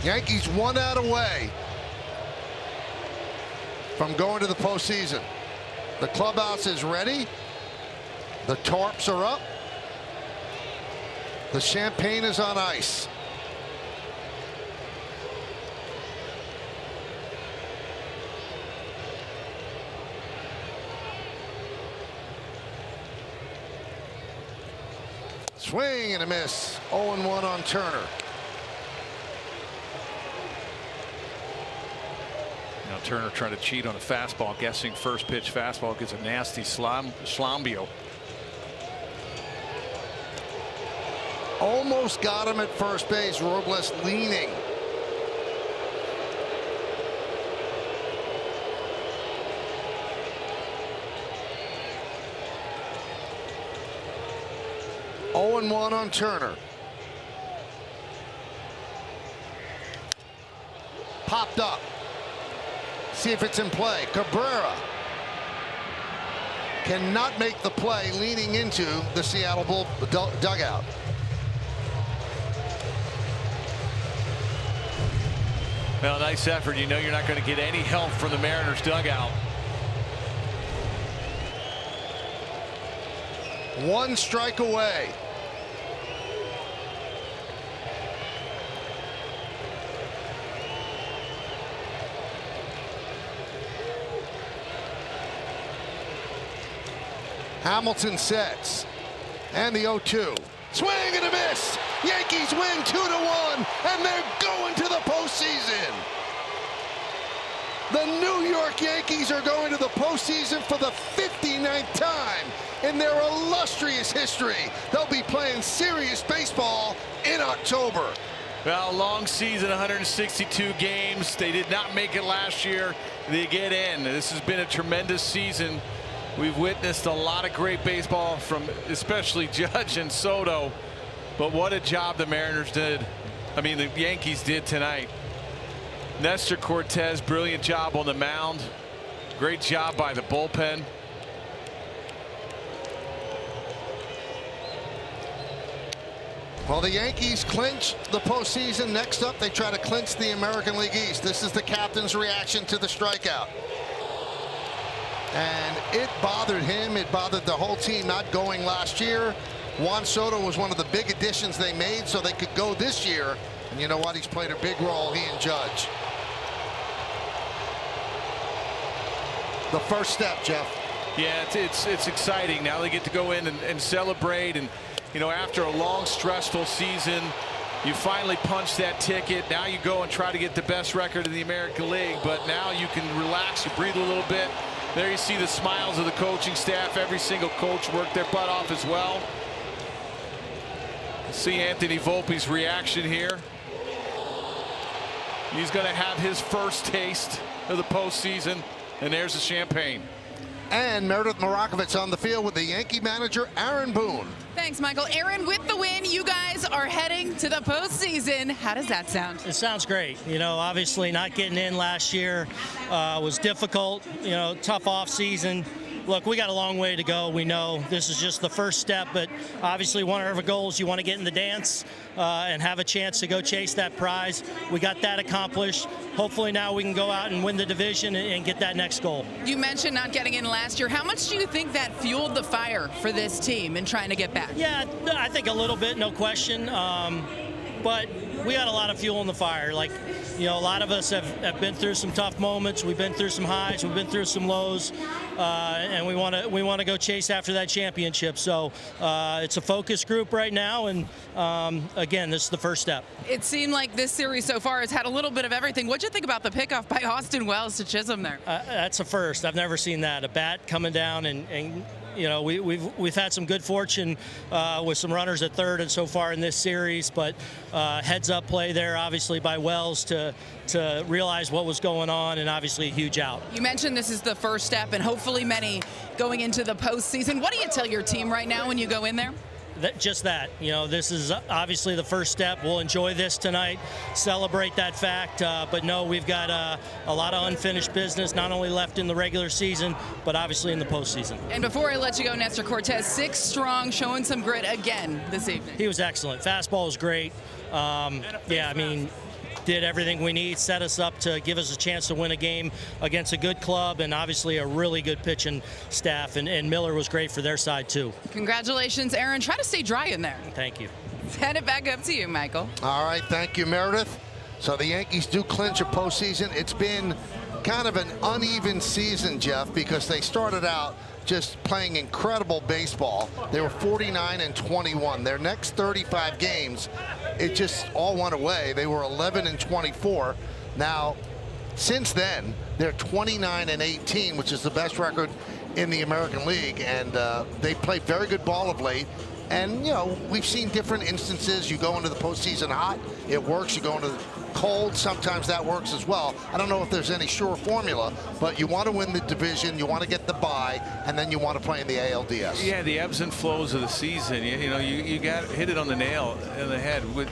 Yankees 1 out away from going to the postseason. The clubhouse is ready. The tarps are up. The champagne is on ice. Swing and a miss. 0-1 on Turner. Now Turner trying to cheat on a fastball, guessing first pitch fastball, gets a nasty slambio. Almost got him at first base. Robles leaning. Oh, 0-1 on Turner. Popped up. See if it's in play. Cabrera cannot make the play, leaning into the Seattle Bull dugout. Well, nice effort. You know you're not going to get any help from the Mariners dugout. One strike away. Hamilton sets. And the 0-2. Swing and a miss. Yankees win 2-1, and they're going to the postseason. The New York Yankees are going to the postseason for the 59th time in their illustrious history. They'll be playing serious baseball in October. Well, long season, 162 games. They did not make it last year. They get in. This has been a tremendous season. We've witnessed a lot of great baseball from especially Judge and Soto. But what a job the Mariners did. I mean, the Yankees did tonight. Nestor Cortez, brilliant job on the mound. Great job by the bullpen. Well, the Yankees clinch the postseason. Next up, they try to clinch the American League East. This is the captain's reaction to the strikeout. And it bothered him. It bothered the whole team not going last year. Juan Soto was one of the big additions they made so they could go this year. And you know what? He's played a big role, he and Judge. The first step, Jeff. Yeah, it's exciting. Now they get to go in and celebrate. And, you know, after a long, stressful season, you finally punch that ticket. Now you go and try to get the best record in the American League. But now you can relax, you breathe a little bit. There you see the smiles of the coaching staff. Every single coach worked their butt off as well. See Anthony Volpe's reaction here. He's going to have his first taste of the postseason. And there's the champagne. And Meredith Marakovitz on the field with the Yankee manager, Aaron Boone. Thanks, Michael. Aaron, with the win, you guys are heading to the postseason. How does that sound? It sounds great. You know, obviously not getting in last year was difficult. You know, tough off season. Look, we got a long way to go. We know this is just the first step, but obviously one of our goals, you want to get in the dance and have a chance to go chase that prize. We got that accomplished. Hopefully now we can go out and win the division and get that next goal. You mentioned not getting in last year. How much do you think that fueled the fire for this team in trying to get back? Yeah, I think a little bit, no question. But we got a lot of fuel in the fire. Like, you know, a lot of us have been through some tough moments. We've been through some highs. We've been through some lows, and we want to go chase after that championship. So it's a focus group right now, and again, this is the first step. It seemed like this series so far has had a little bit of everything. What'd you think about the pickoff by Austin Wells to Chisholm there? That's a first. I've never seen that. A bat coming down and you know, we've had some good fortune with some runners at third and so far in this series, but heads up play there obviously by Wells to realize what was going on, and obviously a huge out. You mentioned this is the first step and hopefully many going into the postseason. What do you tell your team right now when you go in there? Just that, you know, this is obviously the first step. We'll enjoy this tonight, celebrate that fact, but no, we've got a lot of unfinished business, not only left in the regular season, but obviously in the postseason. And before I let you go, Nestor Cortez, 6 strong, showing some grit again this evening. He was excellent. Fastball was great. Yeah, I mean, did everything we need, set us up to give us a chance to win a game against a good club and obviously a really good pitching staff. And Miller was great for their side, too. Congratulations, Aaron. Try to stay dry in there. Thank you. Hand it back up to you, Michael. All right, thank you, Meredith. So the Yankees do clinch a postseason. It's been kind of an uneven season, Jeff, because they started out just playing incredible baseball. They were 49-21. Their next 35 games, it just all went away. They were 11-24. Now, since then, they're 29-18, which is the best record in the American League, and they played very good ball of late. And, you know, we've seen different instances. You go into the postseason hot, it works. You go into the cold, sometimes that works as well. I don't know if there's any sure formula, but you want to win the division, you want to get the bye, and then you want to play in the ALDS. Yeah, the ebbs and flows of the season. You got hit it on the nail in the head with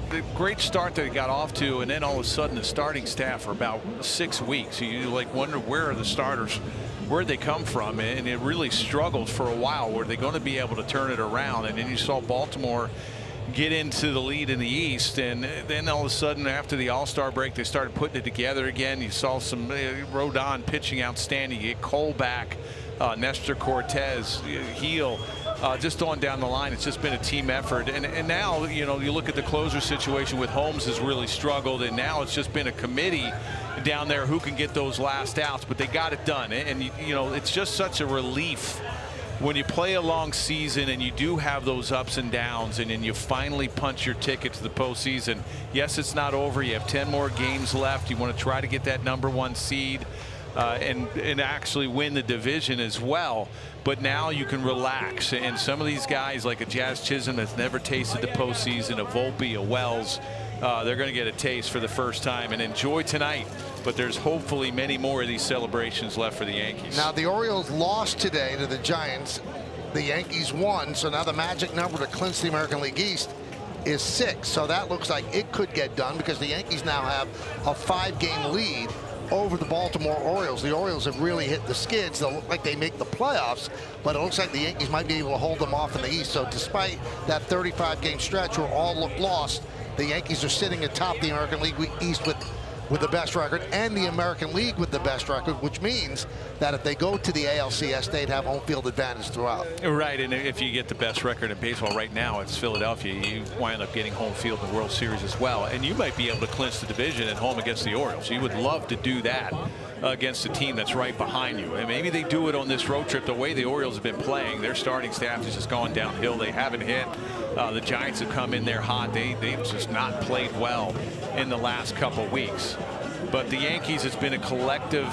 the great start that it got off to, and then all of a sudden the starting staff for about 6 weeks. You like wonder, where are the starters? Where'd they come from? And it really struggled for a while. Were they going to be able to turn it around? And then you saw Baltimore get into the lead in the East, and then all of a sudden after the All-Star break they started putting it together again. You saw some Rodon pitching outstanding. You get Cole back, Nestor Cortez, Heel, just on down the line. It's just been a team effort, and now you look at the closer situation with Holmes has really struggled, and now it's just been a committee down there who can get those last outs, but they got it done. And it's just such a relief when you play a long season and you do have those ups and downs, and then you finally punch your ticket to the postseason. Yes, it's not over. You have 10 more games left. You want to try to get that #1 seed and actually win the division as well. But now you can relax. And some of these guys, like a Jazz Chisholm that's never tasted the postseason, a Volpe, a Wells, they're going to get a taste for the first time and enjoy tonight. But there's hopefully many more of these celebrations left for the Yankees. Now the Orioles lost today to the Giants. The Yankees won, so now the magic number to clinch the American League East is 6. So that looks like it could get done because the Yankees now have a 5-game lead over the Baltimore Orioles. The Orioles have really hit the skids. They look like they make the playoffs, but it looks like the Yankees might be able to hold them off in the East. So despite that 35-game stretch where all looked lost, the Yankees are sitting atop the American League East with the best record, and the American League with the best record, which means that if they go to the ALCS, they'd have home field advantage throughout. Right, and if you get the best record in baseball right now, it's Philadelphia. You wind up getting home field in the World Series as well, and you might be able to clinch the division at home against the Orioles. You would love to do that against a team that's right behind you, and maybe they do it on this road trip. The way the Orioles have been playing, their starting staff has just gone downhill. They haven't hit. The Giants have come in there hot. They've just not played well in the last couple weeks. But the Yankees, it's been a collective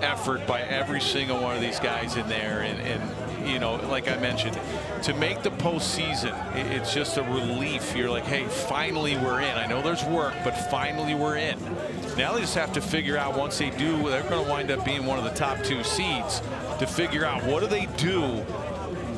effort by every single one of these guys in there, and like I mentioned, to make the postseason, it's just a relief. You're like, hey, finally we're in. I know there's work, but finally we're in. Now they just have to figure out, once they do, they're going to wind up being one of the top 2 seeds, to figure out what do they do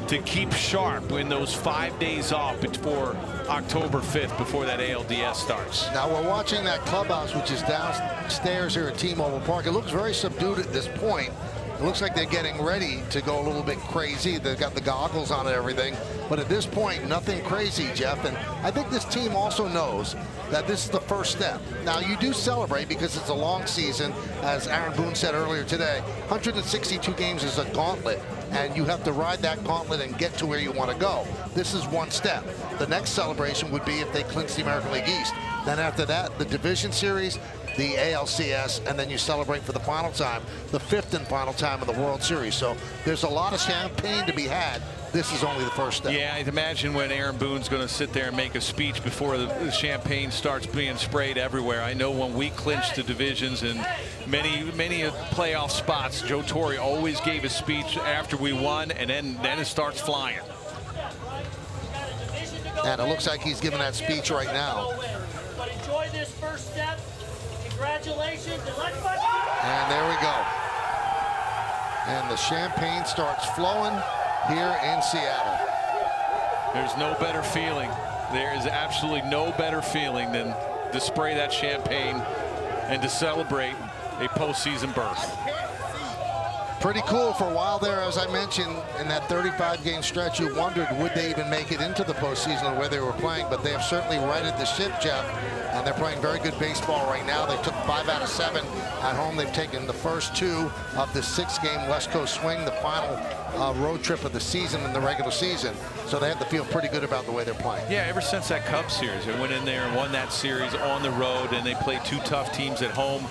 to keep sharp in those 5 days off before October 5th, before that ALDS starts. Now we're watching that clubhouse, which is downstairs here at T-Mobile Park. It looks very subdued at this point. It looks like they're getting ready to go a little bit crazy. They've got the goggles on and everything. But at this point, nothing crazy, Jeff. And I think this team also knows that this is the first step. Now, you do celebrate because it's a long season. As Aaron Boone said earlier today, 162 games is a gauntlet, and you have to ride that gauntlet and get to where you want to go. This is one step. The next celebration would be if they clinch the American League East. Then after that, the division series, the ALCS, and then you celebrate for the final time, the 5th and final time of the World Series. So there's a lot of champagne to be had. This is only the first step. Yeah, I'd imagine when Aaron Boone's going to sit there and make a speech before the champagne starts being sprayed everywhere. I know when we clinched the divisions and many playoff spots, Joe Torre always gave a speech after we won, and then it starts flying. And it looks like he's giving that speech right now. But enjoy this first step. Congratulations, and let's fight. And there we go. And the champagne starts flowing here in Seattle. There's no better feeling. There is absolutely no better feeling than to spray that champagne and to celebrate a postseason berth. Pretty cool for a while there, as I mentioned, in that 35-game stretch. You wondered, would they even make it into the postseason where they were playing? But they have certainly righted the ship, Jeff, and they're playing very good baseball right now. They took 5 out of 7 at home. They've taken the first 2 of the 6-game West Coast swing, the final road trip of the season in the regular season. So they have to feel pretty good about the way they're playing. Yeah, ever since that Cubs series, they went in there and won that series on the road, and they played 2 tough teams at home.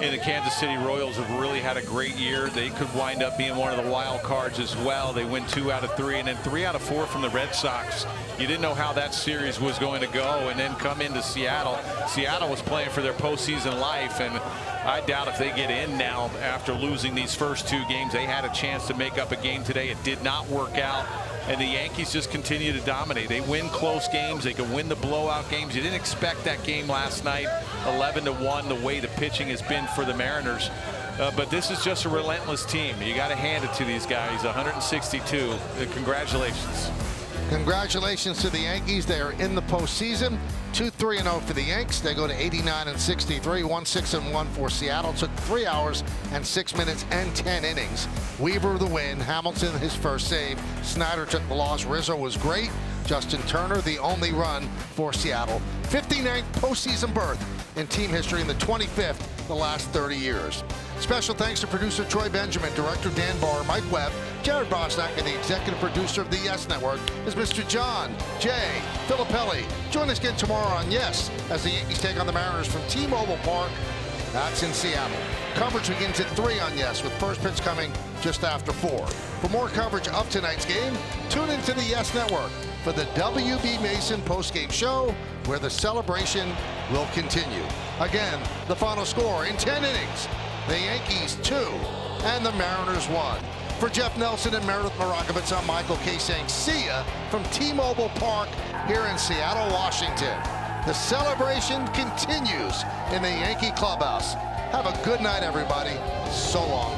And the Kansas City Royals have really had a great year. They could wind up being one of the wild cards as well. They win 2 out of 3, and then 3 out of 4 from the Red Sox. You didn't know how that series was going to go, and then come into Seattle. Seattle was playing for their postseason life, and I doubt if they get in now after losing these first 2 games. They had a chance to make up a game today. It did not work out. And the Yankees just continue to dominate. They win close games. They can win the blowout games. You didn't expect that game last night, 11-1, the way the pitching has been for the Mariners. But this is just a relentless team. You got to hand it to these guys. 162. Congratulations. Congratulations to the Yankees. They are in the postseason. 2-3-0 for the Yanks. They go to 89-63. 1-6-1 for Seattle. Took 3 hours and 6 minutes and 10 innings. Weaver the win. Hamilton his first save. Snyder took the loss. Rizzo was great. Justin Turner the only run for Seattle. 59th postseason berth in team history, in the 25th the last 30 years. Special thanks to producer Troy Benjamin, director Dan Barr, Mike Webb, Jared Bosnack, and the executive producer of the Yes Network is Mr. John J. Filippelli. Join us again tomorrow on Yes as the Yankees take on the Mariners from T-Mobile Park. That's in Seattle. Coverage begins at 3 on Yes, with first pitch coming just after 4. For more coverage of tonight's game, tune into the Yes Network for the W.B. Mason postgame show, where the celebration will continue. Again, the final score in 10 innings. The Yankees 2 and the Mariners 1. For Jeff Nelson and Meredith Marakovitz, I'm Michael Kay saying see ya from T-Mobile Park here in Seattle, Washington. The celebration continues in the Yankee clubhouse. Have a good night, everybody. So long.